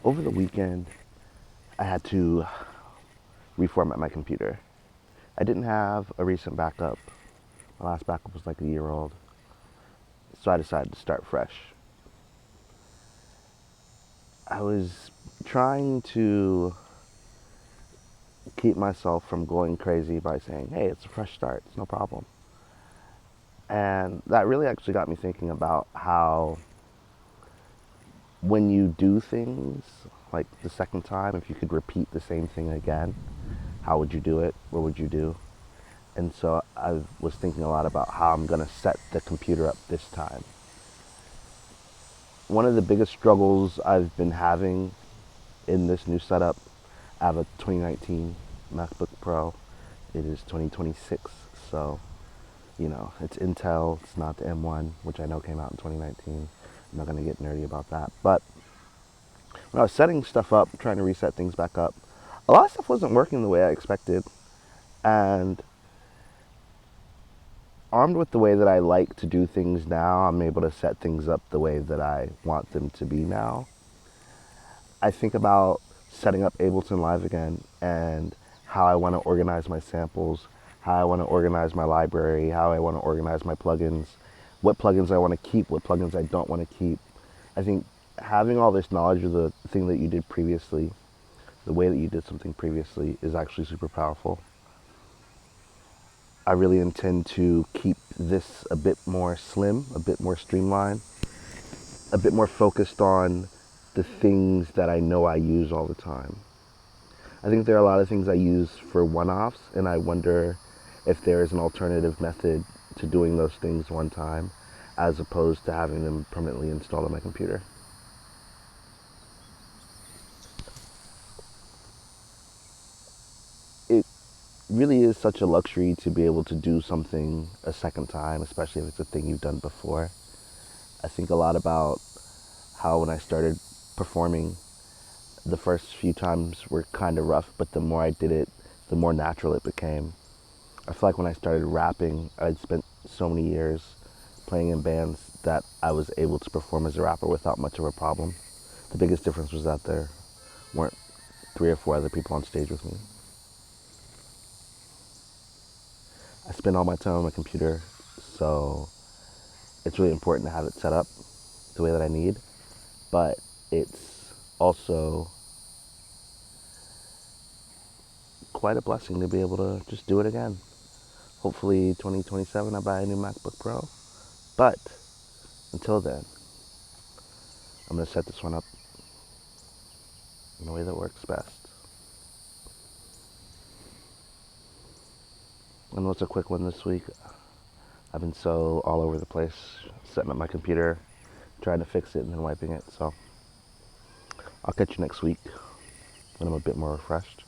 Over the weekend, I had to reformat my computer. I didn't have a recent backup. My last backup was like a year old. So I decided to start fresh. I was trying to keep myself from going crazy by saying, hey, it's a fresh start, it's no problem. And that really actually got me thinking about how when you do things like the second time, if you could repeat the same thing again, how would you do it? What would you do? And so I was thinking a lot about how I'm going to set the computer up this time. One of the biggest struggles I've been having in this new setup, I have a 2019 MacBook Pro. It is 2026, so it's Intel. It's not the M1, which I know came out in 2019. I'm not going to get nerdy about that. But when I was setting stuff up, trying to reset things back up, a lot of stuff wasn't working the way I expected. And armed with the way that I like to do things now, I'm able to set things up the way that I want them to be now. I think about setting up Ableton Live again and how I want to organize my samples, how I want to organize my library, how I want to organize my plugins, what plugins I want to keep, what plugins I don't want to keep. I think having all this knowledge of the thing that you did previously, the way that you did something previously, is actually super powerful. I really intend to keep this a bit more slim, a bit more streamlined, a bit more focused on the things that I know I use all the time. I think there are a lot of things I use for one-offs, and I wonder if there is an alternative method to doing those things one time as opposed to having them permanently installed on my computer. It really is such a luxury to be able to do something a second time, especially if it's a thing you've done before. I think a lot about how when I started performing, the first few times were kind of rough, but the more I did it, the more natural it became. I feel like when I started rapping, I'd spent so many years playing in bands that I was able to perform as a rapper without much of a problem. The biggest difference was that there weren't 3 or 4 other people on stage with me. I spend all my time on my computer, so it's really important to have it set up the way that I need, but it's also quite a blessing to be able to just do it again. Hopefully 2027 I buy a new MacBook Pro, but until then, I'm going to set this one up in the way that works best. I know it's a quick one this week. I've been so all over the place, setting up my computer, trying to fix it and then wiping it, so I'll catch you next week when I'm a bit more refreshed.